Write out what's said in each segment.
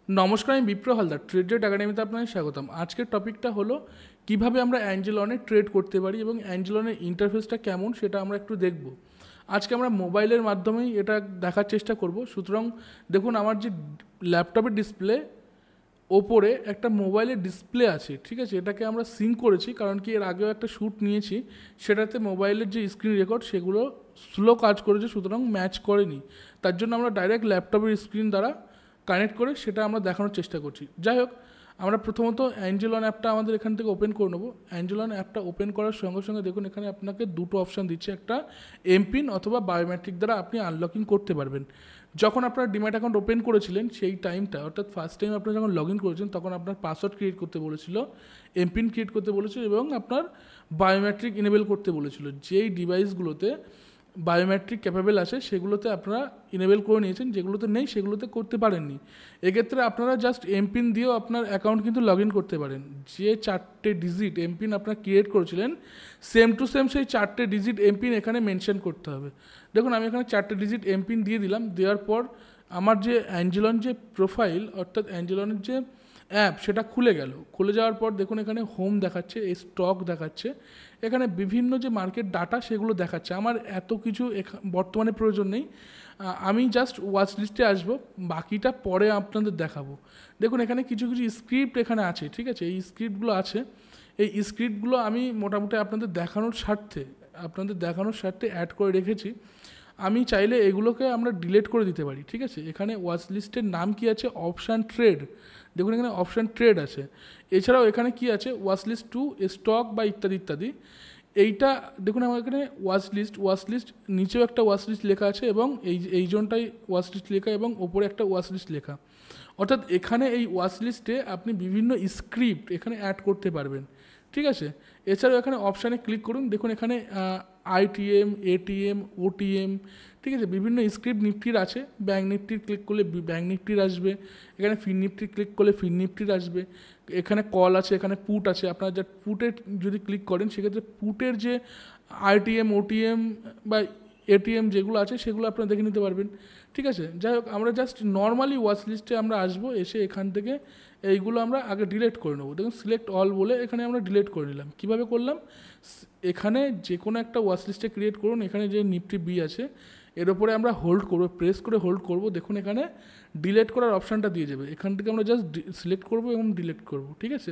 নমস্কার, আমি বিপ্র হালদার, ট্রেড একাডেমিতে আপনাদের স্বাগতম। আজকের টপিকটা হলো কিভাবে আমরা অ্যাঞ্জেলনে ট্রেড করতে পারি এবং অ্যাঞ্জেলনের ইন্টারফেসটা কেমন সেটা আমরা একটু দেখব। আজকে আমরা মোবাইলের মাধ্যমেই এটা দেখার চেষ্টা করব। সুতরাং দেখুন, আমার যে ল্যাপটপের ডিসপ্লে ওপরে একটা মোবাইলের ডিসপ্লে আছে, ঠিক আছে। এটাকে আমরা সিঙ্ক করেছি, কারণ কি এর আগেও একটা শ্যুট নিয়েছি, সেটাতে মোবাইলের যে স্ক্রিন রেকর্ড সেগুলো স্লো কাজ করেছে, সুতরাং ম্যাচ করেনি। তার জন্য আমরা ডাইরেক্ট ল্যাপটপের স্ক্রিন দ্বারা কানেক্ট করে সেটা আমরা দেখানোর চেষ্টা করছি। যাই হোক, আমরা প্রথমত অ্যাঞ্জেলন অ্যাপটা আমাদের এখান থেকে ওপেন করে নেবো। অ্যাঞ্জেলন অ্যাপটা ওপেন করার সঙ্গে সঙ্গে দেখুন এখানে আপনাকে দুটো অপশান দিচ্ছে, একটা এমপিন অথবা বায়োমেট্রিক দ্বারা আপনি আনলকিং করতে পারবেন। যখন আপনার ডিম্যাট অ্যাকাউন্ট ওপেন করেছিলেন সেই টাইমটা, অর্থাৎ ফার্স্ট টাইম আপনি যখন লগ ইন করেছেন, তখন আপনার পাসওয়ার্ড ক্রিয়েট করতে বলেছিল, এমপিন ক্রিয়েট করতে বলেছিল এবং আপনার বায়োমেট্রিক ইনেবল করতে বলেছিল। যেই ডিভাইসগুলোতে বায়োমেট্রিক ক্যাপেবল আছে সেগুলোতে আপনারা ইনেবল করে নিয়েছেন, যেগুলোতে নেই সেগুলোতে করতে পারেননি। এক্ষেত্রে আপনারা জাস্ট এমপিন দিয়েও আপনার অ্যাকাউন্ট কিন্তু লগ ইন করতে পারেন। যে 4টে ডিজিট এমপিন আপনারা ক্রিয়েট করেছিলেন, সেম টু সেম সেই 4টে ডিজিট এমপিন এখানে মেনশন করতে হবে। দেখুন, আমি এখানে 4টে ডিজিট এমপিন দিয়ে দিলাম। দেওয়ার পর আমার যে অ্যাঞ্জেলন যে প্রোফাইল, অর্থাৎ অ্যাঞ্জেলনের যে অ্যাপ, সেটা খুলে গেল। খুলে যাওয়ার পর দেখুন এখানে হোম দেখাচ্ছে, এই স্টক দেখাচ্ছে, এখানে বিভিন্ন যে মার্কেট ডাটা সেগুলো দেখাচ্ছে। আমার এত কিছু বর্তমানে প্রয়োজন নেই, আমি জাস্ট ওয়াচ লিস্টে আসবো, বাকিটা পরে আপনাদের দেখাবো। দেখুন এখানে কিছু কিছু স্ক্রিপ্ট এখানে আছে, ঠিক আছে। এই স্ক্রিপ্টগুলো আছে, এই স্ক্রিপ্টগুলো আমি মোটামুটি আপনাদের দেখানোর স্বার্থে অ্যাড করে রেখেছি। আমি চাইলে এগুলোকে আমরা ডিলিট করে দিতে পারি, ঠিক আছে। এখানে ওয়াচ লিস্টের নাম কি আছে, অপশান ট্রেড। দেখুন এখানে অপশান ট্রেড আছে। এছাড়াও এখানে কি আছে, ওয়াচ লিস্ট টু স্টক বা ইত্যাদি ইত্যাদি। এইটা দেখুন আমার এখানে ওয়াচ লিস্ট নিচেও একটা ওয়াচ লিস্ট লেখা আছে এবং এই জোনটাই ওয়াচ লিস্ট লেখা এবং ওপরে একটা ওয়াচ লিস্ট লেখা। অর্থাৎ এখানে এই ওয়াচ লিস্টে আপনি বিভিন্ন স্ক্রিপ্ট এখানে অ্যাড করতে পারবেন, ঠিক আছে। এছাড়াও এখানে অপশানে ক্লিক করুন, দেখুন এখানে আইটিএম, এটিএম, ওটিএম, ঠিক আছে, বিভিন্ন স্ক্রিপ্ট নিফটির আছে। ব্যাঙ্ক নিফটির ক্লিক করলে ব্যাঙ্ক নিফটির আসবে, এখানে ফিন নিফটির ক্লিক করলে ফিন নিফটির আসবে। এখানে কল আছে, এখানে পুট আছে। আপনারা যা পুটের যদি ক্লিক করেন, সেক্ষেত্রে পুটের যে আইটিএম, ওটিএম বা এটিএম যেগুলো আছে সেগুলো আপনারা দেখে নিতে পারবেন, ঠিক আছে। যাই হোক, আমরা জাস্ট নর্মালি ওয়াচ লিস্টে আমরা আসবো, এসে এখান থেকে এইগুলো আমরা আগে ডিলিট করে নেবো। দেখুন সিলেক্ট অল বলে এখানে আমরা ডিলিট করে নিলাম। কীভাবে করলাম, এখানে যে কোনো একটা ওয়াচ লিস্টে ক্রিয়েট করুন, এখানে যে নিফটি বি আছে এর ওপরে আমরা হোল্ড করবো, প্রেস করে হোল্ড করব। দেখুন এখানে ডিলিট করার অপশানটা দিয়ে যাবে, এখান থেকে আমরা জাস্ট সিলেক্ট করব এবং ডিলিট করব, ঠিক আছে।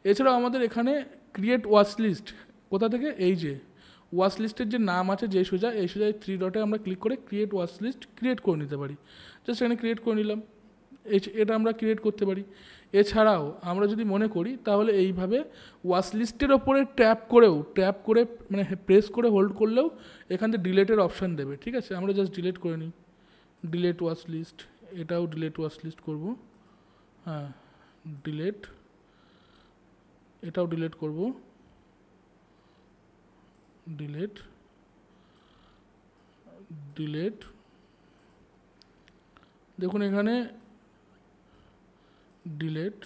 এছাড়াও আমাদের এখানে ক্রিয়েট ওয়াচ লিস্ট, কোথা থেকে, এই যে ওয়াচ লিস্টের যে নাম আছে, যে সোজা এই সোজা 3 ডটে আমরা ক্লিক করে ক্রিয়েট ওয়াচ লিস্ট ক্রিয়েট করে নিতে পারি। জাস্ট এখানে ক্রিয়েট করে নিলাম, এটা আমরা ক্রিয়েট করতে পারি। এছাড়াও আমরা যদি মনে করি তাহলে এইভাবে ওয়াচ লিস্টের ওপরে ট্যাপ করে মানে প্রেস করে হোল্ড করলেও এখান থেকে ডিলেটের অপশান দেবে, ঠিক আছে। আমরা জাস্ট ডিলিট করে নিই, ডিলেট ওয়াচ লিস্ট, এটাও ডিলেট ওয়াচ লিস্ট করবো, হ্যাঁ ডিলেট, এটাও ডিলেট করব, ডিলেট, দেখুন এখানে ডিলেট,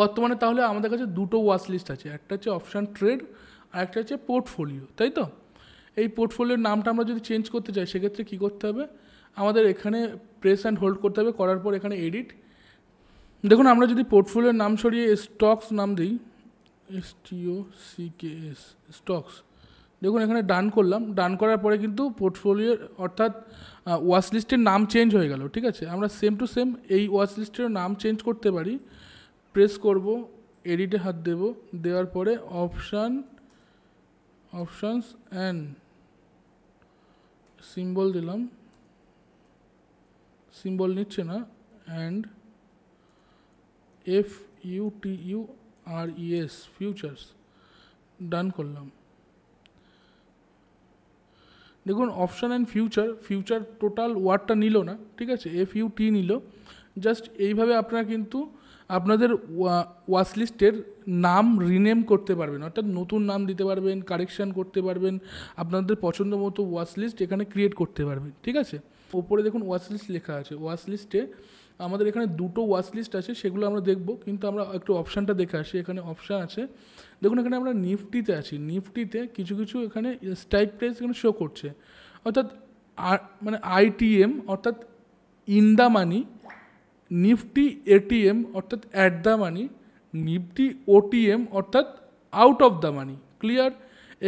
বর্তমানে তাহলে আমাদের কাছে দুটো ওয়াচ লিস্ট আছে, একটা হচ্ছে অপশান ট্রেড আর একটা হচ্ছে পোর্টফোলিও, তাই তো। এই পোর্টফোলিওর নামটা আমরা যদি চেঞ্জ করতে চাই, সেক্ষেত্রে কী করতে হবে, আমাদের এখানে প্রেস অ্যান্ড হোল্ড করতে হবে, করার পর এখানে এডিট। দেখুন আমরা যদি পোর্টফোলিওর নাম সরিয়ে স্টকস নাম দিই, STOCKS, স্টকস, দেখুন এখানে ডান করলাম। ডান করার পরে কিন্তু পোর্টফোলিওর অর্থাৎ ওয়াচ লিস্টের নাম চেঞ্জ হয়ে গেল, ঠিক আছে। আমরা সেম টু সেম এই ওয়াচ লিস্টের নাম চেঞ্জ করতে পারি। প্রেস করব, এডিটে হাত দেব, দেওয়ার পরে অপশানস অ্যান্ড সিম্বল দিলাম, সিম্বল নিচ্ছে না, অ্যান্ড FUTURES, ফিউচার্স, ডান করলাম। দেখুন অপশান অ্যান্ড ফিউচার টোটাল ওয়ার্ডটা নিল না, ঠিক আছে, FUT নিল। জাস্ট এইভাবে আপনারা কিন্তু আপনাদের ওয়াচ লিস্টের নাম রিনেম করতে পারবেন, অর্থাৎ নতুন নাম দিতে পারবেন, কারেকশান করতে পারবেন, আপনাদের পছন্দ মতো ওয়াচ লিস্ট এখানে ক্রিয়েট করতে পারবেন, ঠিক আছে। ওপরে দেখুন ওয়াচ লিস্ট লেখা আছে। ওয়াচ লিস্টে আমাদের এখানে দুটো ওয়াচ লিস্ট আছে, সেগুলো আমরা দেখব, কিন্তু আমরা একটু অপশানটা দেখে আসি। এখানে অপশান আছে, দেখুন এখানে আমরা নিফটিতে আছি। নিফটিতে কিছু কিছু এখানে স্ট্রাইক প্রাইস এখানে শো করছে, অর্থাৎ মানে আইটিএম অর্থাৎ in the money, Nifty ATM অর্থাৎ at the money, Nifty OTM অর্থাৎ out of the money. Clear?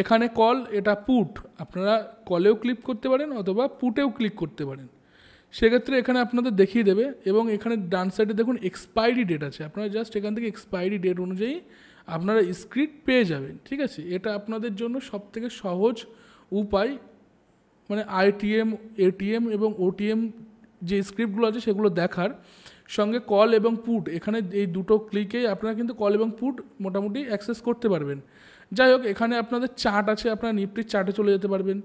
এখানে কল, এটা পুট, আপনারা কলেও ক্লিক করতে পারেন অথবা পুটেও ক্লিক করতে পারেন। সেক্ষেত্রে এখানে আপনাদের দেখিয়ে দেবে এবং এখানে ডান সাইডে দেখুন এক্সপায়ারি ডেট আছে, আপনারা জাস্ট এখান থেকে এক্সপায়ারি ডেট অনুযায়ী আপনারা স্ক্রিপ্ট পেয়ে যাবেন। ঠিক আছে, এটা আপনাদের জন্য সবথেকে সহজ উপায়, মানে আইটিএম, এটিএম এবং ওটিএম যে স্ক্রিপ্টগুলো আছে সেগুলো দেখার সঙ্গে কল এবং পুট, এখানে এই দুটো ক্লিকেই আপনারা কিন্তু কল এবং পুট মোটামুটি অ্যাক্সেস করতে পারবেন। যাই হোক, এখানে আপনাদের চার্ট আছে, আপনারা নিফটির চার্টে চলে যেতে পারবেন।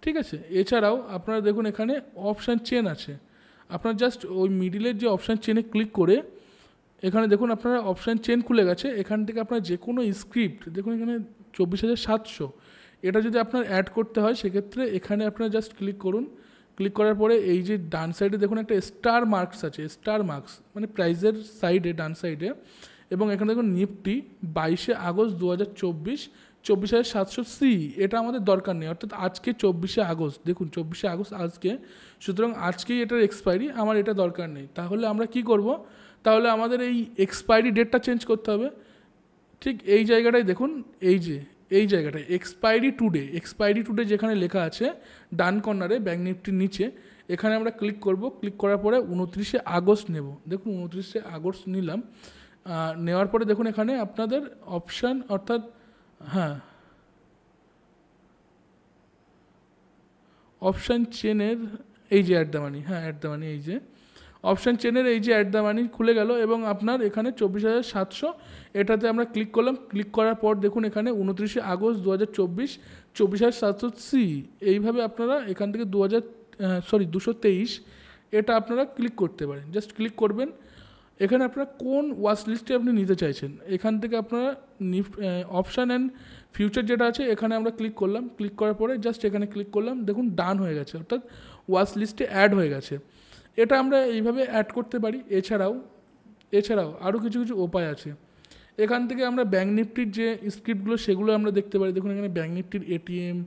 ঠিক আছে, এছাড়াও আপনারা দেখুন এখানে অপশান চেন আছে, আপনার জাস্ট ওই মিডিলের যে অপশান চেনে ক্লিক করে এখানে দেখুন আপনারা অপশান চেন খুলে গেছে। এখান থেকে আপনার যে কোনো স্ক্রিপ্ট দেখুন এখানে 24,700, এটা যদি আপনার অ্যাড করতে হয় সেক্ষেত্রে এখানে আপনারা জাস্ট ক্লিক করুন। ক্লিক করার পরে এই যে ডান সাইডে দেখুন একটা স্টার মার্কস আছে, স্টার মার্কস মানে প্রাইজের সাইডে ডান সাইডে, এবং এখানে দেখুন নিফটি 22শে আগস্ট 2024 24,700 এটা আমাদের দরকার নেই, অর্থাৎ আজকে 24শে আগস্ট, দেখুন 24শে আগস্ট আজকে, সুতরাং আজকেই এটার এক্সপায়ারি, আমার এটা দরকার নেই। তাহলে আমরা কি করব, তাহলে আমাদের এই এক্সপায়ারি ডেটটা চেঞ্জ করতে হবে। ঠিক এই জায়গাটায় দেখুন, এই জায়গাটায় এক্সপায়ারি টুডে যেখানে লেখা আছে ডান কর্নারে ব্যাঙ্ক নিফটির নিচে, এখানে আমরা ক্লিক করব। ক্লিক করার পরে 29শে আগস্ট নেব, দেখুন 29শে আগস্ট নিলাম। নেওয়ার পরে দেখুন এখানে আপনাদের অপশান, অর্থাৎ অপশান চেনের এই যে at the money, at the মানি, এই যে অপশান চেনের এই যে অ্যাট দ্য মানি খুলে গেল এবং আপনার এখানে 24,700 এটাতে আমরা ক্লিক করলাম। ক্লিক করার পর দেখুন এখানে 29শে আগস্ট 2024 24,700 এইভাবে আপনারা এখান থেকে 223 এটা আপনারা ক্লিক করতে পারেন। জাস্ট ক্লিক করবেন, এখানে আপনারা কোন ওয়াচ লিস্টে আপনি নিতে চাইছেন, এখান থেকে আপনারা অপশান অ্যান্ড ফিউচার যেটা আছে এখানে আমরা ক্লিক করলাম। ক্লিক করার পরে জাস্ট এখানে ক্লিক করলাম, দেখুন ডান হয়ে গেছে, অর্থাৎ ওয়াচ লিস্টে অ্যাড হয়ে গেছে। এটা আমরা এইভাবে অ্যাড করতে পারি। এছাড়াও আরও কিছু উপায় আছে। এখান থেকে আমরা ব্যাঙ্ক নিফটির যে স্ক্রিপ্টগুলো সেগুলো আমরা দেখতে পারি। দেখুন এখানে ব্যাঙ্ক নিফটির এটিএম,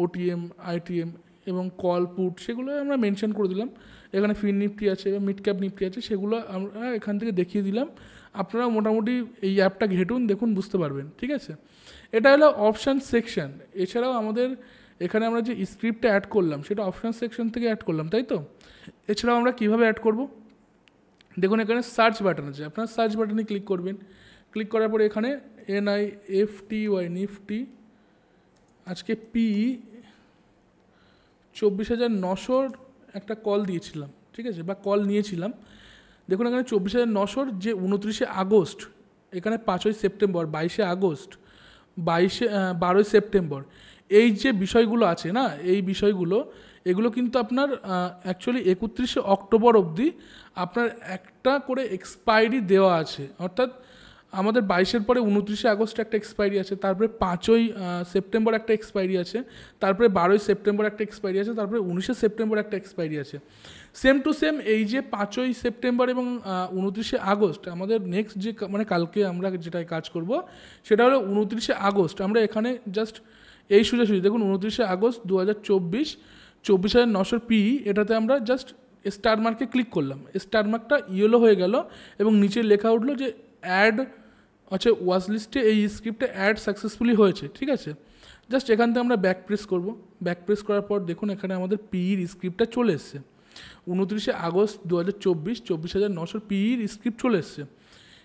ওটিএম, আইটিএম এবং কল পুট সেগুলো আমরা মেনশন করে দিলাম। এখানে ফিন নিফটি আছে এবং মিড ক্যাপ নিফটি আছে, সেগুলো আমরা এখান থেকে দেখিয়ে দিলাম। আপনারা মোটামুটি এই অ্যাপটা ঘেটুন, দেখুন বুঝতে পারবেন। ঠিক আছে, এটা হলো অপশান সেকশন। এছাড়াও আমাদের এখানে আমরা যে স্ক্রিপ্টটা অ্যাড করলাম সেটা অপশান সেকশন থেকে অ্যাড করলাম, তাই তো? এছাড়াও আমরা কীভাবে অ্যাড করব, দেখুন এখানে সার্চ বাটন আছে, আপনার সার্চ বাটনে ক্লিক করবেন। ক্লিক করার পরে এখানে NIFTY নিফটি আজকে পি 24,900 একটা কল দিয়েছিলাম, ঠিক আছে, বা কল নিয়েছিলাম। দেখুন এখানে 24,900 যে 29শে আগস্ট, এখানে 5ই সেপ্টেম্বর, 22শে আগস্ট, 12ই সেপ্টেম্বর, এই যে বিষয়গুলো আছে না, এই বিষয়গুলো এগুলো কিন্তু আপনার অ্যাকচুয়ালি 31শে অক্টোবর অবধি আপনার একটা করে এক্সপায়ারি দেওয়া আছে। অর্থাৎ আমাদের 22-এর পরে 29শে আগস্ট একটা এক্সপায়ারি আছে, তারপরে 5ই সেপ্টেম্বর একটা এক্সপায়ারি আছে, তারপরে 12ই সেপ্টেম্বর একটা এক্সপায়ারি আছে, তারপরে 19শে সেপ্টেম্বর একটা এক্সপায়ারি আছে। সেম টু সেম এই যে 5ই সেপ্টেম্বর এবং 29শে আগস্ট আমাদের নেক্সট যে মানে কালকে আমরা যেটাই কাজ করব সেটা হলো 29শে আগস্ট। আমরা এখানে জাস্ট এই সোজাসুজি দেখুন 29শে আগস্ট 2024 24,900 PE, এটাতে আমরা জাস্ট স্টার মার্কে ক্লিক করলাম। স্টার মার্কটা ইয়েলো হয়ে গেল এবং নিচে লেখা উঠলো যে অ্যাড আচ্ছা ওয়াচ লিস্টে এই স্ক্রিপ্টে অ্যাড সাকসেসফুলি হয়েছে। ঠিক আছে, জাস্ট এখান থেকে আমরা ব্যাক প্রেস করব। ব্যাক প্রেস করার পর দেখুন এখানে আমাদের পিইর স্ক্রিপ্টটা চলে এসছে। 29শে আগস্ট 2024 24,900 পিইর স্ক্রিপ্ট চলে এসছে।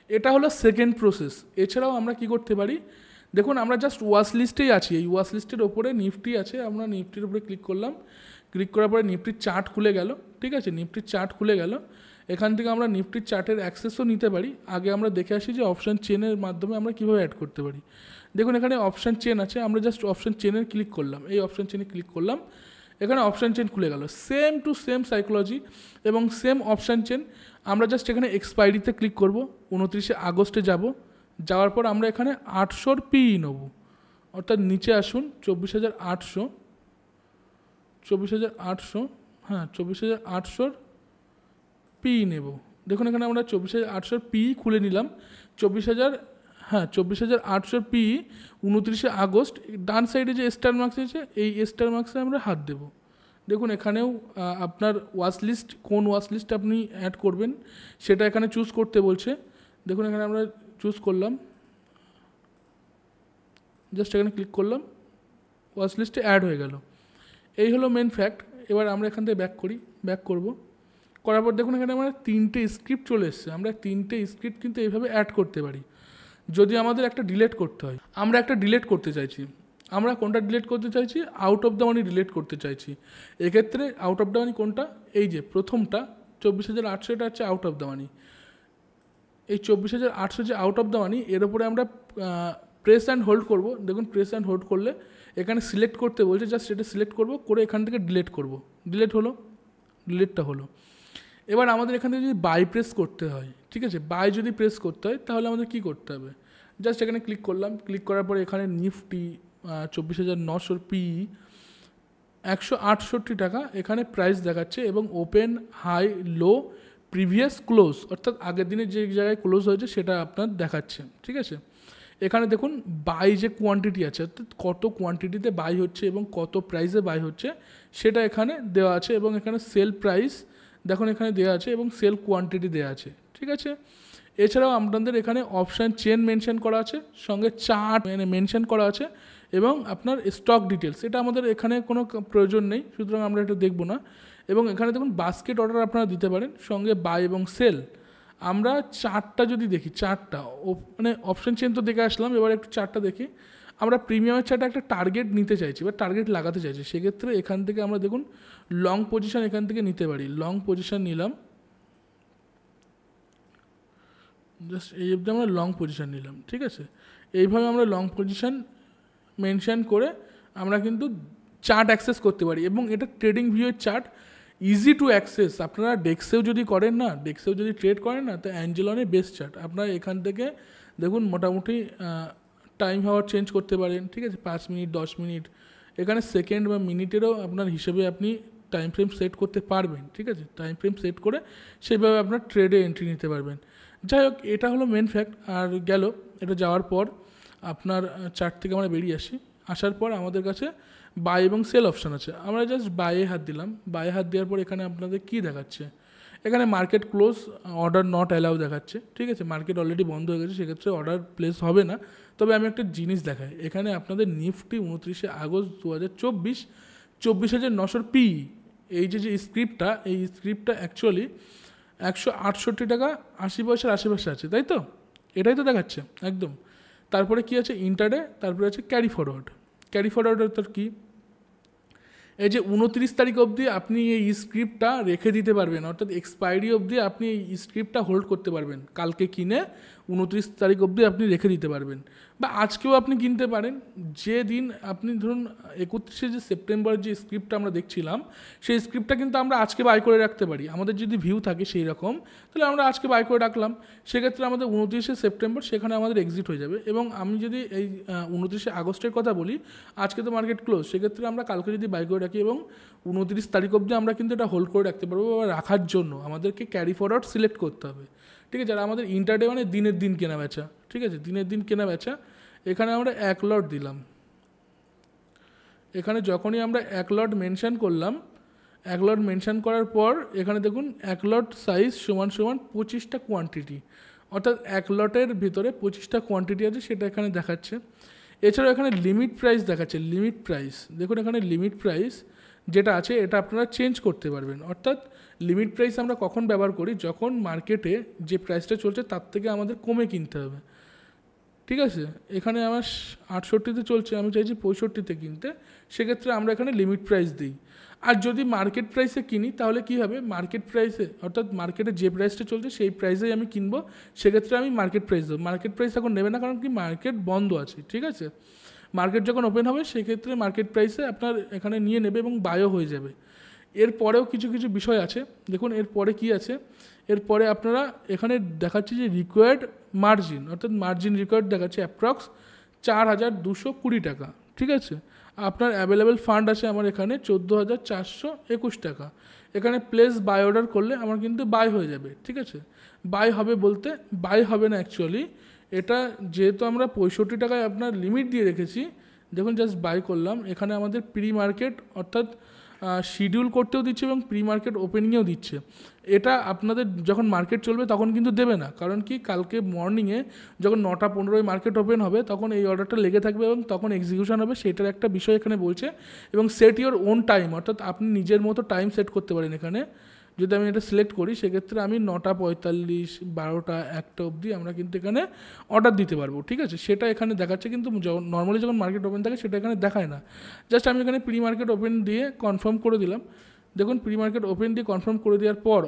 এটা হলো সেকেন্ড প্রসেস। এছাড়াও আমরা কি করতে পারি, দেখুন আমরা জাস্ট ওয়াচ লিস্টেই আছি, এই ওয়াচ লিস্টের ওপরে নিফটি আছে, আমরা নিফটির উপরে ক্লিক করলাম। ক্লিক করার পরে নিফটির চার্ট খুলে গেল। ঠিক আছে, নিফটির চার্ট খুলে গেল। এখান থেকে আমরা নিফটির চার্টের অ্যাক্সেসও নিতে পারি। আগে আমরা দেখে আসি যে অপশান চেনের মাধ্যমে আমরা কীভাবে অ্যাড করতে পারি। দেখুন এখানে অপশান চেন আছে, আমরা জাস্ট অপশান চেনের ক্লিক করলাম, এই অপশান চেনে ক্লিক করলাম, এখানে অপশান চেন খুলে গেল। সেম টু সেম সাইকোলজি এবং সেম অপশান চেন। আমরা জাস্ট এখানে এক্সপায়ারিতে ক্লিক করব, 29শে আগস্টে যাব। যাওয়ার পর আমরা এখানে 800 পিই নেব, অর্থাৎ নিচে আসুন 24,800 হ্যাঁ 24,800 পিই নেব। দেখুন এখানে আমরা 24,800 পিই খুলে নিলাম। 24,800 পিই 29শে আগস্ট। ডান সাইডে যে স্টার মার্কস আছে এই স্টার মার্কসে আমরা হাত দেব। দেখুন এখানেও আপনার ওয়াচ লিস্ট, কোন ওয়াচ লিস্ট আপনি অ্যাড করবেন সেটা এখানে চুজ করতে বলছে। দেখুন এখানে আমরা চুজ করলাম, জাস্ট এখানে ক্লিক করলাম, ওয়াচ লিস্টে অ্যাড হয়ে গেল। এই হলো মেন ফ্যাক্ট। এবার আমরা এখান থেকে ব্যাক করব। করার পর দেখুন এখানে আমরা 3টে স্ক্রিপ্ট চলে এসছে। আমরা 3টে স্ক্রিপ্ট কিন্তু এইভাবে অ্যাড করতে পারি। যদি আমাদের একটা ডিলেট করতে হয়, আমরা একটা ডিলেট করতে চাইছি, আমরা কোনটা ডিলেট করতে চাইছি? Out of the money delete করতে চাইছি। এক্ষেত্রে আউট অফ দ্য মানি কোনটা? এই যে প্রথমটা 24,800, এটা হচ্ছে আউট অফ দ্য মানি। এই 24,800 যে আউট অফ দ্য মানি, এর উপরে আমরা প্রেস অ্যান্ড হোল্ড করব। দেখুন প্রেস অ্যান্ড হোল্ড করলে এখানে সিলেক্ট করতে বলছে, জাস্ট এটা সিলেক্ট করব, করে এখান থেকে ডিলেট করব। ডিলেটটা হলো। এবার আমাদের এখান থেকে যদি বাই প্রেস করতে হয়, ঠিক আছে, বাই যদি প্রেস করতে হয় তাহলে আমাদের কি করতে হবে? জাস্ট এখানে ক্লিক করলাম, ক্লিক করার পরে এখানে নিফটি 24,900 পিই 168 টাকা এখানে প্রাইস দেখাচ্ছে, এবং ওপেন, হাই, লো, প্রিভিয়াস, ক্লোজ, অর্থাৎ আগের দিনে যে জায়গায় ক্লোজ হয়েছে সেটা আপনার দেখাচ্ছে। ঠিক আছে, এখানে দেখুন বাই যে কোয়ান্টিটি আছে, অর্থাৎ কত কোয়ান্টিটিতে বাই হচ্ছে এবং কত প্রাইসে বাই হচ্ছে সেটা এখানে দেওয়া আছে, এবং এখানে সেল প্রাইস দেখুন এখানে দেওয়া আছে, এবং সেল কোয়ান্টিটি দেওয়া আছে। ঠিক আছে, এছাড়াও আপনাদের এখানে অপশান চেন মেনশন করা আছে, সঙ্গে চার্ট মেনশন করা আছে, এবং আপনার স্টক ডিটেলস, এটা আমাদের এখানে কোনো প্রয়োজন নেই, সুতরাং আমরা এটা দেখব না। এবং এখানে দেখুন বাস্কেট অর্ডার আপনারা দিতে পারেন, সঙ্গে বাই এবং সেল। আমরা চার্টটা যদি দেখি, চার্টটা মানে অপশান চেন তো দেখে আসলাম, এবার একটু চার্টটা দেখি। আমরা প্রিমিয়ামের চার্টে একটা টার্গেট নিতে চাইছি বা টার্গেট লাগাতে চাইছি, সেক্ষেত্রে এখান থেকে আমরা দেখুন লং পজিশন এখান থেকে নিতে পারি। লং পজিশন নিলাম, জাস্ট এই অবধি আমরা লং পজিশন নিলাম। ঠিক আছে, এইভাবে আমরা লং পজিশন মেনশন করে আমরা কিন্তু চার্ট অ্যাক্সেস করতে পারি, এবং এটা ট্রেডিং ভিউয়ের চার্ট, ইজি টু অ্যাক্সেস। আপনারা ডেক্সেও যদি করেন না, ডেক্সেও যদি ট্রেড করেন না, তো অ্যাঞ্জেলনের বেস্ট চার্ট। আপনারা এখান থেকে দেখুন মোটামুটি টাইম হাওয়ার চেঞ্জ করতে পারেন। ঠিক আছে, 5 মিনিট, 10 মিনিট, এখানে সেকেন্ড বা মিনিটেরও আপনার হিসেবে আপনি টাইম ফ্রেম সেট করতে পারবেন। ঠিক আছে, টাইম ফ্রেম সেট করে সেইভাবে আপনার ট্রেডে এন্ট্রি নিতে পারবেন। যাই হোক, এটা হলো মেন ফ্যাক্ট। আর গেল, এটা যাওয়ার পর আপনার চার্ট থেকে আমরা বেরিয়ে আসি। আসার পর আমাদের কাছে বাই এবং সেল অপশান আছে। আমরা জাস্ট বাইয়ে হাত দিলাম। বাইয়ে হাত দেওয়ার পর এখানে আপনাদের কী দেখাচ্ছে? এখানে market close, order not allow দেখাচ্ছে। ঠিক আছে, মার্কেট অলরেডি বন্ধ হয়ে গেছে, সেক্ষেত্রে অর্ডার প্লেস হবে না। তবে আমি একটা জিনিস দেখাই, এখানে আপনাদের নিফটি 29শে আগস্ট 2024 24,900 পি, এই যে স্ক্রিপ্টটা, এই স্ক্রিপ্টটা অ্যাকচুয়ালি 168 টাকা 80 পয়সার আশেপাশে আছে, তাই তো? এটাই তো দেখাচ্ছে একদম। তারপরে কি আছে? ইন্টারডে, তারপরে আছে ক্যারি ফরওয়ার্ড। ক্যারি ফরওয়ার্ড অর্থাৎ কি? এই যে 29 তারিখ অবধি আপনি এই স্ক্রিপ্টটা রেখে দিতে পারবেন, অর্থাৎ এক্সপায়ারি অবধি আপনি এই স্ক্রিপ্টটা হোল্ড করতে পারবেন। কালকে কিনে 29 তারিখ অবধি আপনি রেখে দিতে পারবেন, বা আজকেও আপনি কিনতে পারেন। যে দিন আপনি ধরুন 31শে যে সেপ্টেম্বর যে স্ক্রিপ্টটা আমরা দেখছিলাম, সেই স্ক্রিপ্টটা কিন্তু আমরা আজকে বাই করে রাখতে পারি। আমাদের যদি ভিউ থাকে সেই রকম, তাহলে আমরা আজকে বাই করে রাখলাম। সেক্ষেত্রে আমাদের 29শে সেপ্টেম্বর সেখানে আমাদের এক্সিট হয়ে যাবে। এবং আমি যদি এই 29শে আগস্টের কথা বলি, আজকে তো মার্কেট ক্লোজ, সেক্ষেত্রে আমরা কালকে যদি বাই করে রাখি এবং 29 তারিখ অবধি আমরা কিন্তু এটা হোল্ড করে রাখতে পারবো। বা রাখার জন্য আমাদেরকে ক্যারি ফরওয়ার্ড সিলেক্ট করতে হবে। ঠিক আছে, আর আমাদের ইন্টারডে মানে দিনের দিন কেনা বেচা। ঠিক আছে, দিনের দিন কেনা বেচা, এখানে আমরা 1 লট দিলাম। এখানে যখনই আমরা 1 লট মেনশন করলাম, 1 লট মেনশন করার পর এখানে দেখুন 1 লট সাইজ সমান 25টা কোয়ান্টিটি, অর্থাৎ 1 লটের ভিতরে 25টা কোয়ান্টিটি আছে, সেটা এখানে দেখাচ্ছে। এছাড়াও এখানে লিমিট প্রাইস দেখাচ্ছে। লিমিট প্রাইস দেখুন, এখানে লিমিট প্রাইস যেটা আছে এটা আপনারা চেঞ্জ করতে পারবেন। অর্থাৎ লিমিট প্রাইস আমরা কখন ব্যবহার করি? যখন মার্কেটে যে প্রাইসটা চলছে তার থেকে আমাদের কমে কিনতে হবে। ঠিক আছে, এখানে আমার 68তে চলছে, আমি চাইছি 65তে কিনতে, সেক্ষেত্রে আমরা এখানে লিমিট প্রাইস দিই। আর যদি মার্কেট প্রাইসে কিনি তাহলে কি হবে? মার্কেট প্রাইসে, অর্থাৎ মার্কেটে যে প্রাইসটা চলছে সেই প্রাইসেই আমি কিনবো, সেক্ষেত্রে আমি মার্কেট প্রাইস দেবো। মার্কেট প্রাইস এখন নেবে না, কারণ কি মার্কেট বন্ধ আছে। ঠিক আছে, মার্কেট যখন ওপেন হবে সেক্ষেত্রে মার্কেট প্রাইসে আপনার এখানে নিয়ে নেবে এবং বায়ও হয়ে যাবে। এরপরেও কিছু কিছু বিষয় আছে, দেখুন এরপরে কি আছে। এরপরে আপনারা এখানে দেখাচ্ছে যে রিকোয়ার্ড মার্জিন, অর্থাৎ মার্জিন রিকোয়ার্ড দেখাচ্ছে অ্যাপ্রক্স 4,220 টাকা। ঠিক আছে, আপনার অ্যাভেলেবেল ফান্ড আছে আমার এখানে 14,421 টাকা। এখানে প্লেস বাই অর্ডার করলে আমার কিন্তু বাই হয়ে যাবে। ঠিক আছে, বাই হবে বলতে বাই হবে না অ্যাকচুয়ালি, এটা যেহেতু আমরা 65 টাকায় আপনার লিমিট দিয়ে রেখেছি, দেখুন জাস্ট বাই করলাম। এখানে আমাদের প্রি মার্কেট, অর্থাৎ শিডিউল করতেও দিচ্ছে এবং প্রি মার্কেট ওপেনিংয়েও দিচ্ছে। এটা আপনাদের যখন মার্কেট চলবে তখন কিন্তু দেবে না, কারণ কি কালকে মর্নিংয়ে যখন 9:15 মার্কেট ওপেন হবে তখন এই অর্ডারটা লেগে থাকবে এবং তখন এক্সিকিউশন হবে, সেটার একটা বিষয় এখানে বলছে। এবং সেট ইওর ওন টাইম, অর্থাৎ আপনি নিজের মতো টাইম সেট করতে পারেন। এখানে যদি আমি এটা সিলেক্ট করি সেক্ষেত্রে আমি 9:45, 12টা, 1টা অবধি আমরা কিন্তু এখানে অর্ডার দিতে পারবো, ঠিক আছে। সেটা এখানে দেখাচ্ছে, কিন্তু নর্মালি যখন মার্কেট ওপেন থাকে সেটা এখানে দেখায় না। জাস্ট আমি এখানে প্রি মার্কেট ওপেন দিয়ে কনফার্ম করে দিলাম। দেখুন প্রি মার্কেট ওপেন দিয়ে কনফার্ম করে দেওয়ার পর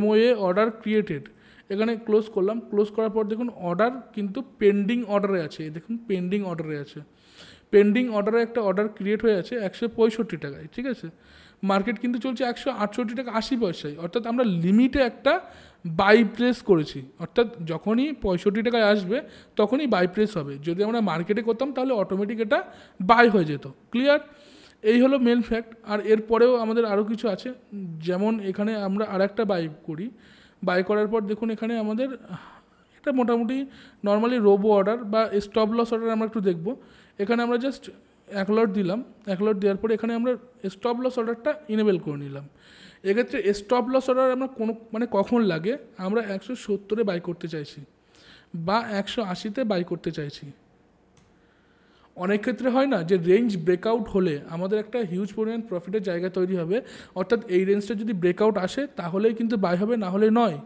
MOA অর্ডার ক্রিয়েটেড এখানে ক্লোজ করলাম। ক্লোজ করার পর দেখুন অর্ডার কিন্তু পেন্ডিং অর্ডারে আছে, দেখুন পেন্ডিং অর্ডারে আছে। পেন্ডিং অর্ডারে একটা অর্ডার ক্রিয়েট হয়ে আছে 165 টাকায়, ঠিক আছে। মার্কেট কিন্তু চলছে 168 টাকা 80 পয়সায়, অর্থাৎ আমরা লিমিটে একটা বাই প্রেস করেছি, অর্থাৎ যখনই 65 টাকায় আসবে তখনই বাই প্রেস হবে। যদি আমরা মার্কেটে করতাম তাহলে অটোমেটিক এটা বাই হয়ে যেত। ক্লিয়ার? এই হলো মেন ফ্যাক্ট। আর এরপরেও আমাদের আরও কিছু আছে, যেমন এখানে আমরা আর একটা বাই করি। বাই করার পর দেখুন এখানে আমাদের এটা মোটামুটি নর্মালি রোবো অর্ডার বা স্টপ লস অর্ডার আমরা একটু দেখব। এখানে আমরা জাস্ট 1 লট দিলাম। 1 লট দেওয়ার পরে এখানে আমরা স্টপ লস অর্ডারটা ইনেবল করে নিলাম। এক্ষেত্রে স্টপ লস অর্ডার আমরা কখন লাগে, আমরা 170-এ বাই করতে চাইছি বা 180-তে বাই করতে চাইছি। অনেক ক্ষেত্রে হয় না যে রেঞ্জ ব্রেকআউট হলে আমাদের একটা হিউজ পরিমাণ প্রফিটের জায়গা তৈরি হবে, অর্থাৎ এই রেঞ্জটা যদি ব্রেকআউট আসে তাহলেই কিন্তু বাই হবে, না হলে নয়।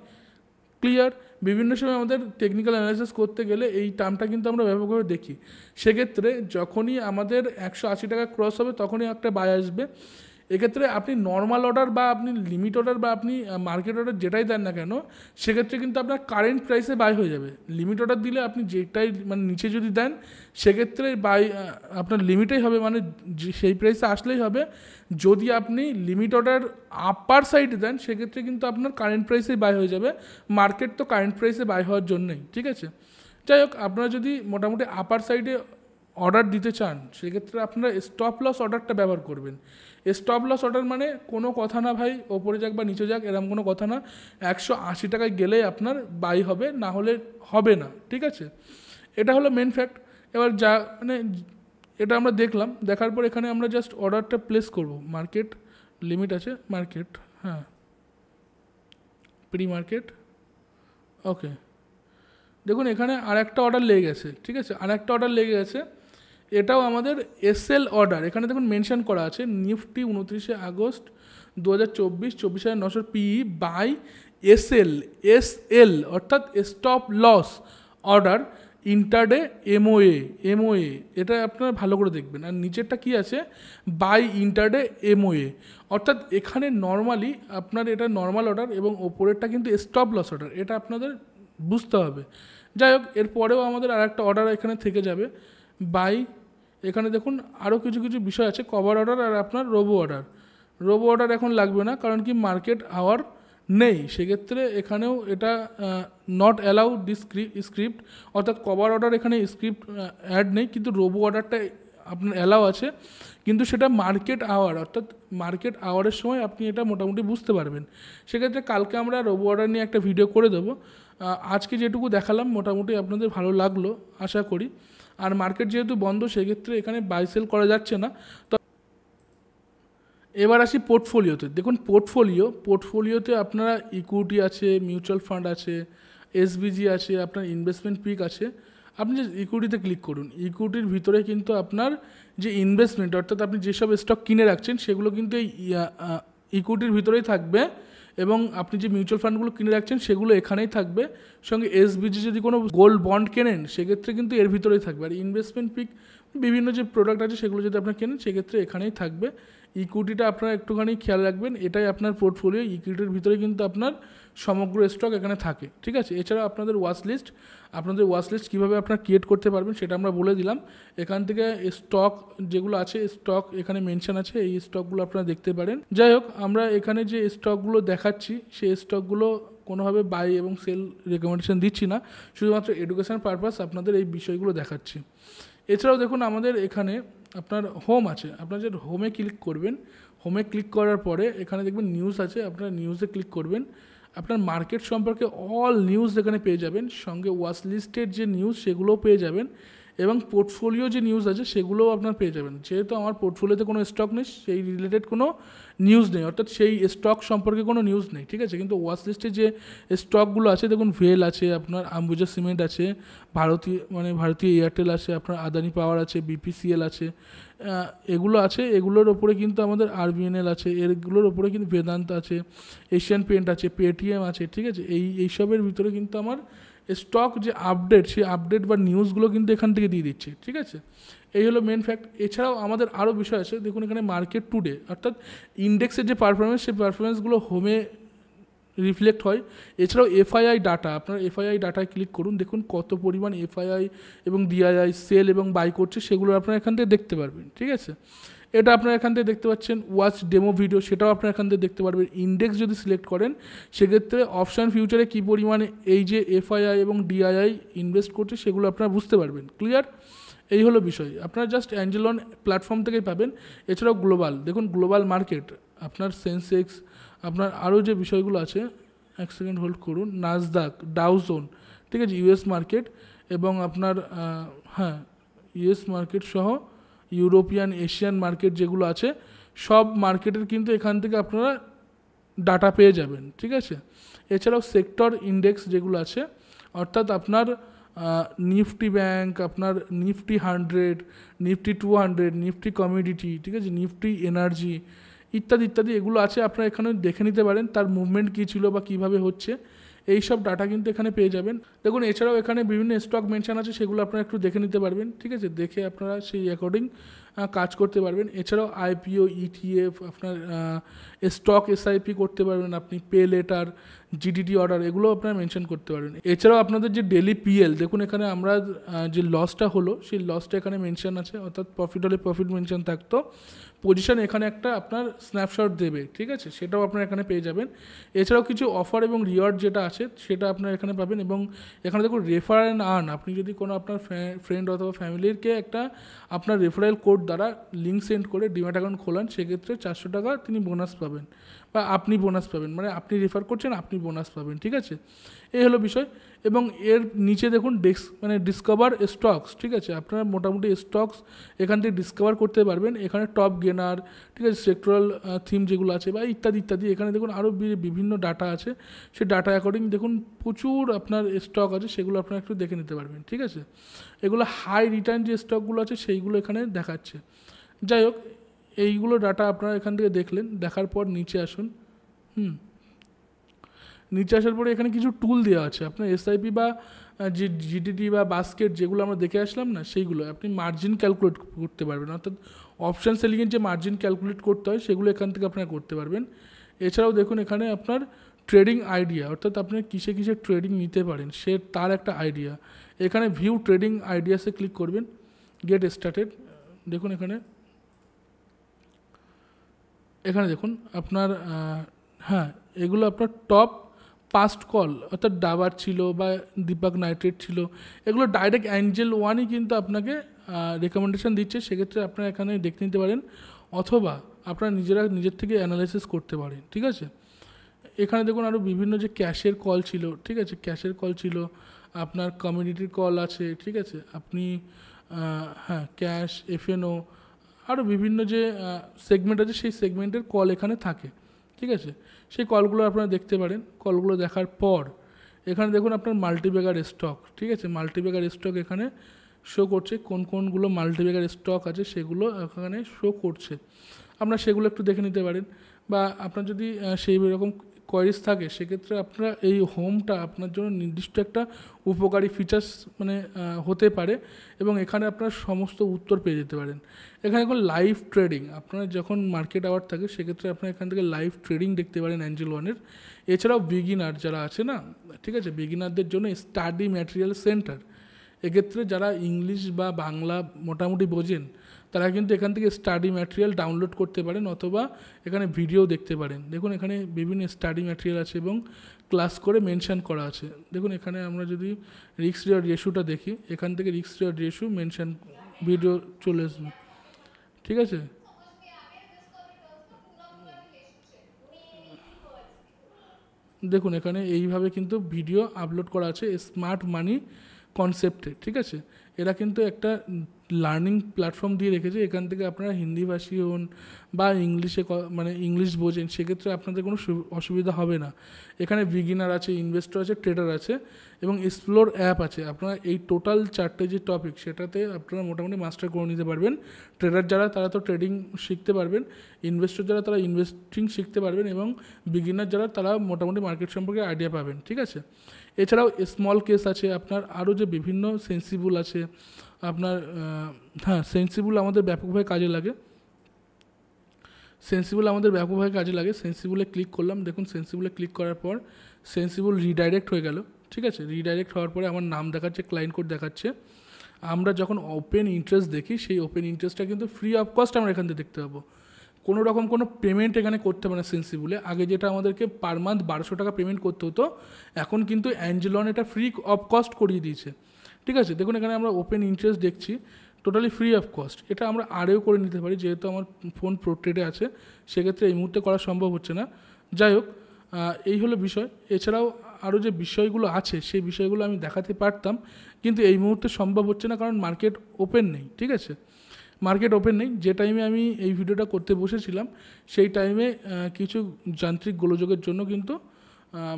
ক্লিয়ার? বিভিন্ন সময় আমাদের টেকনিক্যাল অ্যানালাইসিস করতে গেলে এই টার্মটা কিন্তু আমরা ব্যাপকভাবে দেখি। সেক্ষেত্রে যখনই আমাদের 180 টাকা ক্রস হবে তখনই একটা বাই আসবে। এক্ষেত্রে আপনি নর্মাল অর্ডার বা আপনি লিমিট অর্ডার বা আপনি মার্কেট অর্ডার যেটাই দেন না কেন, সেক্ষেত্রে কিন্তু আপনার কারেন্ট প্রাইসে বাই হয়ে যাবে। লিমিট অর্ডার দিলে আপনি যেটাই নিচে যদি দেন সেক্ষেত্রে বাই আপনার লিমিটেই হবে, সেই প্রাইসে আসলেই হবে। যদি আপনি লিমিট অর্ডার আপার সাইডে দেন সেক্ষেত্রে কিন্তু আপনার কারেন্ট প্রাইসেই বাই হয়ে যাবে। মার্কেট তো কারেন্ট প্রাইসে বাই হওয়ার জন্যই, ঠিক আছে। যাই হোক, আপনারা যদি মোটামুটি আপার সাইডে অর্ডার দিতে চান সেক্ষেত্রে আপনারা স্টপ লস অর্ডারটা ব্যবহার করবেন। স্টপ লস অর্ডার মানে কোনো কথা না ভাই, ওপরে যাক বা নিচে যাক এরকম কোনো কথা না, 180 টাকায় গেলে আপনার বাই হবে, না হলে হবে না, ঠিক আছে। এটা হলো মেন ফ্যাক্ট। এবার এটা আমরা দেখলাম, দেখার পর এখানে আমরা জাস্ট অর্ডারটা প্লেস করব। মার্কেট লিমিট আছে, মার্কেট, হ্যাঁ, প্রি মার্কেট, ওকে। দেখুন এখানে আর একটা অর্ডার লেগে গেছে, ঠিক আছে, আর একটা অর্ডার লেগে গেছে। এটাও আমাদের SL অর্ডার। এখানে দেখুন মেনশন করা আছে Nifty 29 August 2024 24,900 PE buy SL অর্থাৎ stop loss order intraday MOA। এটা আপনারা ভালো করে দেখবেন। আর নিচেরটা কি আছে, বাই ইন্টারডে MOA, অর্থাৎ এখানে নর্মালি আপনার এটা নর্মাল অর্ডার এবং ওপরেরটা কিন্তু স্টপ লস অর্ডার, এটা আপনাদের বুঝতে হবে। যাই হোক, এরপরেও আমাদের আর একটা অর্ডার এখানে থেকে যাবে বাই। এখানে দেখুন আরও কিছু কিছু বিষয় আছে, কভার অর্ডার আর আপনার রোবো অর্ডার এখন লাগবে না, কারণ কি মার্কেট আওয়ার নেই। সেক্ষেত্রে এখানেও এটা নট অ্যালাউ দিস স্ক্রিপ্ট, অর্থাৎ কভার অর্ডার এখানে স্ক্রিপ্ট অ্যাড নেই, কিন্তু রোবো অর্ডারটা আপনার অ্যালাউ আছে, কিন্তু সেটা মার্কেট আওয়ার, অর্থাৎ মার্কেট আওয়ারের সময় আপনি এটা মোটামুটি বুঝতে পারবেন। সেক্ষেত্রে কালকে আমরা রোবো অর্ডার নিয়ে একটা ভিডিও করে দেবো। আজকে যেটুকু দেখালাম মোটামুটি আপনাদের ভালো লাগলো আশা করি। আর মার্কেট যেহেতু বন্ধ সেক্ষেত্রে এখানে বাই সেল করা যাচ্ছে না। তো এবার আসি পোর্টফোলিওতে। দেখুন পোর্টফোলিওতে আপনারা ইকুইটি আছে, মিউচুয়াল ফান্ড আছে, SBG আছে, আপনার ইনভেস্টমেন্ট পিক আছে। আপনি যে ইকুইটিতে ক্লিক করুন, ইকুইটির ভিতরে কিন্তু আপনার যে ইনভেস্টমেন্ট, অর্থাৎ আপনি যেসব স্টক কিনে রাখছেন সেগুলো কিন্তু এই ইকুইটির ভিতরেই থাকবে, এবং আপনি যে মিউচুয়াল ফান্ডগুলো কিনে রাখছেন সেগুলো এখানেই থাকবে। সঙ্গে SBG যদি কোনো গোল্ড বন্ড কেনেন সেক্ষেত্রে কিন্তু এর ভিতরেই থাকবে। আর ইনভেস্টমেন্ট পিক বিভিন্ন যে প্রোডাক্ট আছে সেগুলো যদি আপনার কেনেন সেক্ষেত্রে এখানেই থাকবে। ইকুইটিটা আপনারা একটুখানি খেয়াল রাখবেন, এটাই আপনার পোর্টফোলিও। ইকুইটির ভিতরে কিন্তু আপনার সমগ্র স্টক এখানে থাকে, ঠিক আছে। এছাড়া আপনাদের ওয়াচ লিস্ট কীভাবে আপনারা ক্রিয়েট করতে পারবেন সেটা আমরা বলে দিলাম। এখান থেকে স্টক যেগুলো আছে, স্টক এখানে মেনশন আছে, এই স্টকগুলো আপনারা দেখতে পারেন। যাই হোক, আমরা এখানে যে স্টকগুলো দেখাচ্ছি সেই স্টকগুলো কোনোভাবে বাই এবং সেল রেকমেন্ডেশন দিচ্ছি না, শুধুমাত্র এডুকেশন পারপাস আপনাদের এই বিষয়গুলো দেখাচ্ছি। এছাড়াও দেখুন আমাদের এখানে আপনার হোম আছে, আপনার যে হোমে ক্লিক করবেন, হোমে ক্লিক করার পরে এখানে দেখবেন নিউজ আছে, আপনার নিউজে ক্লিক করবেন। আপনার মার্কেট সম্পর্কে অল নিউজ এখানে পেয়ে যাবেন, সঙ্গে ওয়াচ লিস্টের যে নিউজ সেগুলোও পেয়ে যাবেন। এবং পোর্টফোলিও যে নিউজ আছে সেগুলোও আপনার পেয়ে যাবেন। যেহেতু আমার পোর্টফোলিওতে কোনো স্টক নেই, সেই রিলেটেড কোনো নিউজ নেই, অর্থাৎ সেই স্টক সম্পর্কে কোনো নিউজ নেই, ঠিক আছে। কিন্তু ওয়াচ লিস্টে যে স্টকগুলো আছে দেখুন, ভেল আছে, আপনার আম্বুজা সিমেন্ট আছে, ভারতীয় এয়ারটেল আছে, আপনার আদানি পাওয়ার আছে, বিপিসিএল আছে, এগুলো আছে। এগুলোর ওপরে কিন্তু আমাদের আরবিএনএল আছে, এগুলোর ওপরে কিন্তু বেদান্ত আছে, এশিয়ান পেন্ট আছে, পেটিএম আছে, ঠিক আছে। এইসবের ভিতরে কিন্তু আমার স্টক যে আপডেট, সেই আপডেট বা নিউজগুলো কিন্তু এখান থেকে দিয়ে দিচ্ছে, ঠিক আছে। এই হলো মেন ফ্যাক্ট। এছাড়াও আমাদের আরও বিষয় আছে, দেখুন এখানে মার্কেট টুডে, অর্থাৎ ইন্ডেক্সের যে পারফরমেন্স, সেই পারফরমেন্সগুলো হোমে রিফ্লেক্ট হয়। এছাড়াও এফআইআই ডাটা, আপনার এফআইআই ডাটায় ক্লিক করুন, দেখুন কত পরিমাণ এফআইআই এবং ডিআইআই সেল এবং বাই করছে, সেগুলো আপনারা এখান থেকে দেখতে পারবেন, ঠিক আছে। এটা আপনারা এখান থেকে দেখতে পাচ্ছেন। ওয়াচ ডেমো ভিডিও, সেটাও আপনারা এখান থেকে দেখতে পারবেন। ইন্ডেক্স যদি সিলেক্ট করেন, সেক্ষেত্রে অপশান ফিউচারে কী পরিমাণে এই যে এফআইআই এবং ডিআইআই ইনভেস্ট করছে, সেগুলো আপনারা বুঝতে পারবেন। ক্লিয়ার? এই হলো বিষয়। আপনারা জাস্ট অ্যাঞ্জেলন প্ল্যাটফর্ম থেকেই পাবেন। এছাড়াও গ্লোবাল, দেখুন গ্লোবাল মার্কেট, আপনার সেন্সেক্স, আপনার আরও যে বিষয়গুলো আছে, এক সেকেন্ড হোল্ড করুন, নাসদাক, ডাউজোন, ঠিক আছে, ইউএস মার্কেট এবং আপনার ইউএস মার্কেট সহ ইউরোপিয়ান, এশিয়ান মার্কেট যেগুলো আছে, সব মার্কেটের কিন্তু এখান থেকে আপনারা ডাটা পেয়ে যাবেন, ঠিক আছে। এছাড়াও সেক্টর ইন্ডেক্স যেগুলো আছে, অর্থাৎ আপনার নিফটি ব্যাংক, আপনার নিফটি 100, নিফটি 200, নিফটি কমিউডিটি, ঠিক আছে, নিফটি এনার্জি ইত্যাদি ইত্যাদি এগুলো আছে। আপনারা এখানে দেখে নিতে পারেন তার মুভমেন্ট কী ছিল বা কীভাবে হচ্ছে, এই সব ডাটা কিন্তু এখানে পেয়ে যাবেন। দেখুন এছাড়াও এখানে বিভিন্ন স্টক মেনশন আছে, সেগুলো আপনারা একটু দেখে নিতে পারবেন, ঠিক আছে। দেখে আপনারা সেই অ্যাকর্ডিং কাজ করতে পারবেন। এছাড়াও আইপিও, ইটিএফ, আপনার স্টক এসআইপি করতে পারবেন, আপনি পে লেটার, জিডিটি অর্ডার, এগুলো আপনারা মেনশন করতে পারবেন। এছাড়াও আপনাদের যে ডেলি পিএল, দেখুন এখানে আমরা যে লসটা হলো, সেই লসটা এখানে মেনশন আছে, অর্থাৎ প্রফিট হলে প্রফিট মেনশন থাকতো, পজিশন এখানে একটা আপনার স্ন্যাপশট দেবে, ঠিক আছে, সেটাও আপনারা এখানে পেয়ে যাবেন। এছাড়াও কিছু অফার এবং রিওয়ার্ড যেটা আছে, সেটা আপনারা এখানে পাবেন। এবং এখানে দেখুন রেফার অ্যান্ড আর্ন, আপনি যদি কোনো আপনার ফ্রেন্ড অথবা ফ্যামিলিরকে একটা আপনার রেফারেল কোড দ্বারা লিঙ্ক সেন্ড করে ডিম্যাট অ্যাকাউন্ট খোলান, সেক্ষেত্রে 400 টাকা তিনি বোনাস পাবেন, বা আপনি বোনাস পাবেন, মানে আপনি রেফার করছেন, আপনি বোনাস পাবেন, ঠিক আছে। এই হলো বিষয়। এবং এর নিচে দেখুন ডিসকভার স্টকস, ঠিক আছে, আপনারা মোটামুটি স্টকস এখান থেকে ডিসকভার করতে পারবেন। এখানে টপ গেনার, ঠিক আছে, সেক্টরাল থিম যেগুলো আছে বা ইত্যাদি ইত্যাদি, এখানে দেখুন আরও বিভিন্ন ডাটা আছে, সেই ডাটা অ্যাকর্ডিং দেখুন প্রচুর আপনার স্টক আছে, সেগুলো আপনারা একটু দেখে নিতে পারবেন, ঠিক আছে। এগুলো হাই রিটার্ন যে স্টকগুলো আছে, সেইগুলো এখানে দেখাচ্ছে। যাই হোক, এইগুলো ডাটা আপনারা এখান থেকে দেখলেন। দেখার পর নিচে আসুন। নিচে আসার পরে এখানে কিছু টুল দেওয়া আছে, আপনার এসআইপি বা যে জিডিটি বা বাস্কেট যেগুলো আমরা দেখে আসলাম না, সেইগুলো আপনি মার্জিন ক্যালকুলেট করতে পারবেন, অর্থাৎ অপশান সেলিংয়ের যে মার্জিন ক্যালকুলেট করতে হয়, সেগুলো এখান থেকে আপনারা করতে পারবেন। এছাড়াও দেখুন এখানে আপনার ট্রেডিং আইডিয়া, অর্থাৎ আপনি কিসে কিসে ট্রেডিং নিতে পারেন, তার একটা আইডিয়া। এখানে ভিউ ট্রেডিং আইডিয়াসে ক্লিক করবেন, গেট স্টার্টেড। দেখুন এখানে দেখুন আপনার এগুলো আপনার টপ পাস্ট কল, অর্থাৎ ডাবার ছিল বা দীপক নাইট্রেট ছিল, এগুলো ডাইরেক্ট অ্যাঞ্জেল ওয়ানই কিন্তু আপনাকে রেকমেন্ডেশন দিচ্ছে, সেক্ষেত্রে আপনারা এখানে দেখে নিতে পারেন, অথবা আপনারা নিজের থেকে অ্যানালাইসিস করতে পারেন, ঠিক আছে। এখানে দেখুন আরও বিভিন্ন যে ক্যাশের কল ছিল, ঠিক আছে, ক্যাশের কল ছিল, আপনার কমিউনিটির কল আছে, ঠিক আছে, আপনি ক্যাশ, এফএনও, আরও বিভিন্ন যে সেগমেন্ট আছে, সেই সেগমেন্টের কল এখানে থাকে, ঠিক আছে। সেই কলগুলো আপনারা দেখতে পারেন। কলগুলো দেখার পর এখানে দেখুন আপনার মাল্টিব্যাগার স্টক, ঠিক আছে, মাল্টিব্যাগার স্টক এখানে শো করছে, কোনগুলো মাল্টিব্যাগার স্টক আছে সেগুলো এখানে শো করছে, আপনারা সেগুলো একটু দেখে নিতে পারেন। বা আপনার যদি সেই রকম কোয়ারিজ থাকে, সেক্ষেত্রে আপনারা এই হোমটা আপনার জন্য নির্দিষ্ট একটা উপকারী ফিচার্স হতে পারে, এবং এখানে আপনারা সমস্ত উত্তর পেয়ে যেতে পারেন। এখানে এখন লাইভ ট্রেডিং, আপনারা যখন মার্কেট আওয়ার থাকে, সেক্ষেত্রে আপনারা এখান থেকে লাইভ ট্রেডিং দেখতে পারেন অ্যাঞ্জেল ওয়ানের। এছাড়াও বিগিনার যারা আছে না, ঠিক আছে, বিগিনারদের জন্য স্টাডি ম্যাটেরিয়াল সেন্টার, এক্ষেত্রে যারা ইংলিশ বা বাংলা মোটামুটি বোঝেন, তারা কিন্তু এখান থেকে স্টাডি ম্যাটেরিয়াল ডাউনলোড করতে পারেন, অথবা এখানে ভিডিও দেখতে পারেন। দেখুন এখানে বিভিন্ন স্টাডি ম্যাটেরিয়াল আছে এবং ক্লাস করে মেনশন করা আছে। দেখুন এখানে আমরা যদি রিস্ক রিওয়ার্ড রেশিওটা দেখি, এখান থেকে risk reward ratio mention video চলে আসবে, ঠিক আছে। দেখুন এখানে এইভাবে কিন্তু ভিডিও আপলোড করা আছে, স্মার্ট মানি কনসেপ্টে, ঠিক আছে। এরা কিন্তু একটা লার্নিং প্ল্যাটফর্ম দিয়ে রেখেছে, এখান থেকে আপনারা হিন্দিভাষী হন বা ইংলিশে মানে ইংলিশ বোঝেন, সেক্ষেত্রে আপনাদের কোনো অসুবিধা হবে না। এখানে বিগিনার আছে, ইনভেস্টর আছে, ট্রেডার আছে এবং এক্সপ্লোর অ্যাপ আছে। আপনারা এই টোটাল 4টে যে টপিক সেটাতে আপনারা মোটামুটি মাস্টার করে নিতে পারবেন। ট্রেডার যারা তারা তো ট্রেডিং শিখতে পারবেন, ইনভেস্টর যারা তারা ইনভেস্টিং শিখতে পারবেন এবং বিগিনার যারা তারা মোটামুটি মার্কেট সম্পর্কে আইডিয়া পাবেন, ঠিক আছে। এছাড়াও স্মল কেস আছে আপনার, আরও যে বিভিন্ন সেন্সিবল আছে আপনার, হ্যাঁ সেন্সিবল আমাদের ব্যাপকভাবে কাজে লাগে, সেন্সিবলে ক্লিক করলাম, দেখুন সেন্সিবলে ক্লিক করার পর সেন্সিবল রিডাইরেক্ট হয়ে গেল, ঠিক আছে। রিডাইরেক্ট হওয়ার পরে আমার নাম দেখাচ্ছে, ক্লায়েন্ট কোড দেখাচ্ছে। আমরা যখন ওপেন ইন্টারেস্ট দেখি, সেই ওপেন ইন্টারেস্টটা কিন্তু ফ্রি অফ কস্ট আমরা এখান থেকে দেখতে পাবো। কোনো রকম কোনো পেমেন্ট এখানে করতে হবে না সেন্সিবলে। আগে যেটা আমাদেরকে পার মান্থ 1200 টাকা পেমেন্ট করতে হতো, এখন কিন্তু অ্যাঞ্জেলন এটা ফ্রি অফ কস্ট করিয়ে দিয়েছে, ঠিক আছে। দেখুন এখানে আমরা ওপেন ইন্টারেস্ট দেখছি, টোটালি ফ্রি অফ কস্ট। এটা আমরা আরও করে নিতে পারি, যেহেতু আমার ফোন প্রোট্রেডে আছে, সেক্ষেত্রে এই মুহূর্তে করা সম্ভব হচ্ছে না। যাই হোক, এই হলো বিষয়। এছাড়াও আরও যে বিষয়গুলো আছে সেই বিষয়গুলো আমি দেখাতে পারতাম, কিন্তু এই মুহূর্তে সম্ভব হচ্ছে না, কারণ মার্কেট ওপেন নেই, ঠিক আছে। মার্কেট ওপেন নেই। যে টাইমে আমি এই ভিডিওটা করতে বসেছিলাম সেই টাইমে কিছু যান্ত্রিক গোলযোগের জন্য কিন্তু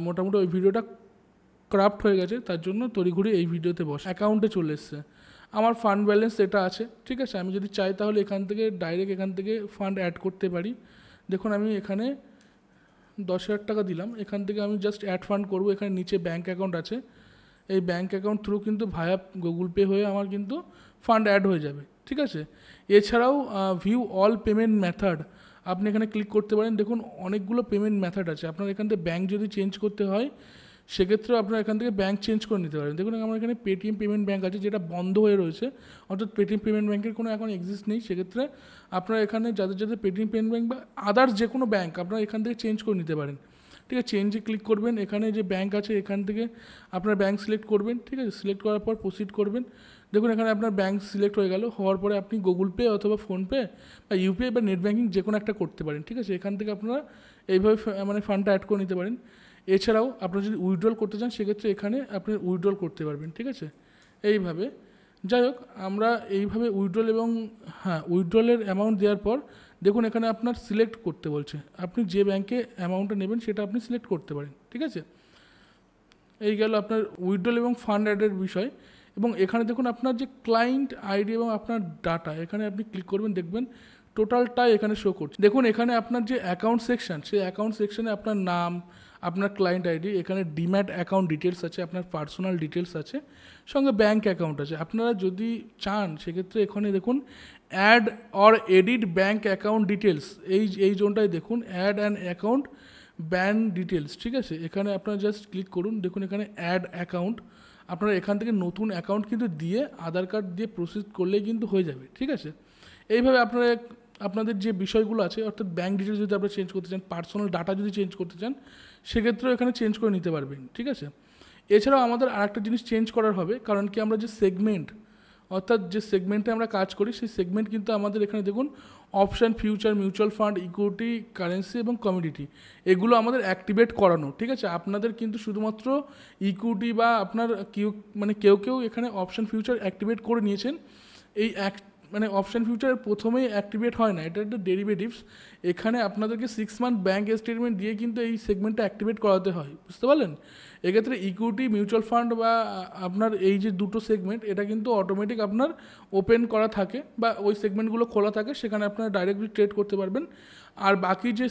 মোটামুটি ওই ভিডিওটা ক্রাফট হয়ে গেছে, তার জন্য তড়িঘড়ি এই ভিডিওতে বসে অ্যাকাউন্টে চলে এসছে। আমার ফান্ড ব্যালেন্স এটা আছে, ঠিক আছে। আমি যদি চাই তাহলে এখান থেকে ডাইরেক্ট এখান থেকে ফান্ড অ্যাড করতে পারি। দেখুন আমি এখানে 10,000 টাকা দিলাম, এখান থেকে আমি জাস্ট অ্যাড ফান্ড করবো। এখানে নিচে ব্যাঙ্ক অ্যাকাউন্ট আছে, এই ব্যাঙ্ক অ্যাকাউন্ট থ্রু কিন্তু ভায়া গুগল পে হয়ে আমার কিন্তু ফান্ড অ্যাড হয়ে যাবে, ঠিক আছে। এছাড়াও ভিউ অল পেমেন্ট মেথড আপনি এখানে ক্লিক করতে পারেন। দেখুন অনেকগুলো পেমেন্ট মেথড আছে, আপনার এখান থেকে ব্যাঙ্ক যদি চেঞ্জ করতে হয় সেক্ষেত্রেও আপনারা এখান থেকে ব্যাঙ্ক চেঞ্জ করে নিতে পারেন। দেখুন আমার এখানে পেটিএম পেমেন্ট ব্যাঙ্ক আছে, যেটা বন্ধ হয়ে রয়েছে, অর্থাৎ পেটিএম পেমেন্ট ব্যাঙ্কের কোনো এখন এক্সিস্ট নেই। সেক্ষেত্রে আপনারা এখানে যাদের যাদের পেটিএম পেমেন্ট ব্যাঙ্ক বা আদার্স যে কোনো ব্যাঙ্ক আপনারা এখান থেকে চেঞ্জ করে নিতে পারেন, ঠিক আছে। চেঞ্জে ক্লিক করবেন, এখানে যে ব্যাঙ্ক আছে এখান থেকে আপনার ব্যাঙ্ক সিলেক্ট করবেন, ঠিক আছে। সিলেক্ট করার পর প্রসিড করবেন। দেখুন এখানে আপনার ব্যাঙ্ক সিলেক্ট হয়ে গেল, হওয়ার পরে আপনি গুগল পে অথবা ফোনপে বা ইউপিআই বা নেট ব্যাঙ্কিং যে কোনো একটা করতে পারেন, ঠিক আছে। এখান থেকে আপনারা এইভাবে মানে ফান্ডটা অ্যাড করে নিতে পারেন। এছাড়াও আপনারা যদি উইথড্রল করতে চান সেক্ষেত্রে এখানে আপনি উইথড্রল করতে পারবেন, ঠিক আছে, এইভাবে। যাই হোক, আমরা এইভাবে উইথড্রল এবং উইথড্রলের অ্যামাউন্ট দেওয়ার পর দেখুন এখানে আপনার সিলেক্ট করতে বলছে, আপনি যে ব্যাঙ্কে অ্যামাউন্টটা নেবেন সেটা আপনি সিলেক্ট করতে পারেন, ঠিক আছে। এই গেল আপনার উইথড্রল এবং ফান্ড অ্যাডের বিষয়। এবং এখানে দেখুন আপনার যে ক্লায়েন্ট আইডি এবং আপনার ডাটা, এখানে আপনি ক্লিক করবেন, দেখবেন টোটালটাই এখানে শো করছে। দেখুন এখানে আপনার যে অ্যাকাউন্ট সেকশন, সেই অ্যাকাউন্ট সেকশনে আপনার নাম, আপনার ক্লায়েন্ট আইডি, এখানে ডিম্যাট অ্যাকাউন্ট ডিটেলস আছে, আপনার পার্সোনাল ডিটেলস আছে, সঙ্গে ব্যাঙ্ক অ্যাকাউন্ট আছে। আপনারা যদি চান সেক্ষেত্রে এখানে দেখুন add or edit bank account details, এই জোনটায় দেখুন add and account bank details, ঠিক আছে। এখানে আপনারা জাস্ট ক্লিক করুন, দেখুন এখানে অ্যাড অ্যাকাউন্ট, আপনারা এখান থেকে নতুন অ্যাকাউন্ট কিন্তু দিয়ে আধার কার্ড দিয়ে প্রসেস করলেই কিন্তু হয়ে যাবে, ঠিক আছে। এইভাবে আপনারা আপনাদের যে বিষয়গুলো আছে, অর্থাৎ ব্যাঙ্ক ডিটেলস যদি আপনারা চেঞ্জ করতে চান, পার্সোনাল ডাটা যদি চেঞ্জ করতে চান সেক্ষেত্রেও এখানে চেঞ্জ করে নিতে পারবেন, ঠিক আছে। এছাড়াও আমাদের আরেকটা জিনিস চেঞ্জ করার হবে, কারণ কি আমরা যে সেগমেন্ট, অর্থাৎ যে সেগমেন্টে আমরা কাজ করি সেই সেগমেন্ট কিন্তু আমাদের এখানে দেখুন option, future, mutual fund, equity, currency এবং কমিডিটি, এগুলো আমাদের অ্যাক্টিভেট করানো, ঠিক আছে। আপনাদের কিন্তু শুধুমাত্র ইকুইটি বা আপনার কেউ এখানে অপশান ফিউচার অ্যাক্টিভেট করে নিয়েছেন। এই অপশান ফিউচারের প্রথমেই অ্যাক্টিভেট হয় না, এটা একটা ডেরিভেটিভস। এখানে আপনাদেরকে 6 মান্থ ব্যাঙ্ক স্টেটমেন্ট দিয়ে কিন্তু এই সেগমেন্টটা অ্যাক্টিভেট করাতে হয়, বুঝতে পারলেন। এক্ষেত্রে ইকুইটি, মিউচুয়াল ফান্ড বা আপনার এই যে দুটো সেগমেন্ট, এটা কিন্তু অটোমেটিক আপনার ওপেন করা থাকে বা ওই সেগমেন্টগুলো খোলা থাকে, সেখানে আপনারা ডাইরেক্টলি ট্রেড করতে পারবেন। আর বাকি যে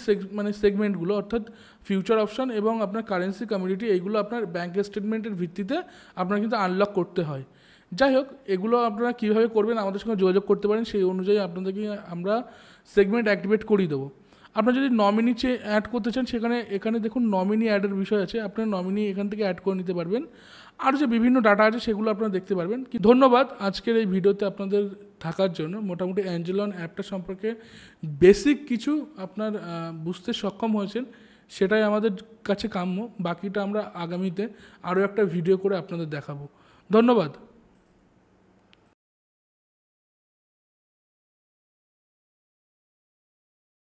সেগমেন্টগুলো, অর্থাৎ ফিউচার অপশান এবং আপনার কারেন্সি, কমিডিটি, এইগুলো আপনার ব্যাঙ্ক স্টেটমেন্টের ভিত্তিতে আপনার কিন্তু আনলক করতে হয়। যাই হোক, এগুলো আপনারা কীভাবে করবেন আমাদের সঙ্গে যোগাযোগ করতে পারেন, সেই অনুযায়ী আপনাদেরকে আমরা সেগমেন্ট অ্যাক্টিভেট করিয়ে দেবো। আপনারা যদি নমিনি অ্যাড করতে চান এখানে দেখুন নমিনি অ্যাডের বিষয় আছে, আপনার নমিনি এখান থেকে অ্যাড করে নিতে পারবেন। আর যে বিভিন্ন ডাটা আছে সেগুলো আপনারা দেখতে পারবেন। ধন্যবাদ আজকের এই ভিডিওতে আপনাদের থাকার জন্য। মোটামুটি অ্যাঞ্জেলন অ্যাপটা সম্পর্কে বেসিক কিছু আপনার বুঝতে সক্ষম হয়েছেন, সেটাই আমাদের কাছে কাম্য। বাকিটা আমরা আগামীতে আরও একটা ভিডিও করে আপনাদের দেখাবো। ধন্যবাদ।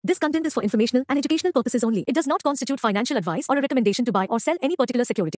This content is for informational and educational purposes only. It does not constitute financial advice or a recommendation to buy or sell any particular security.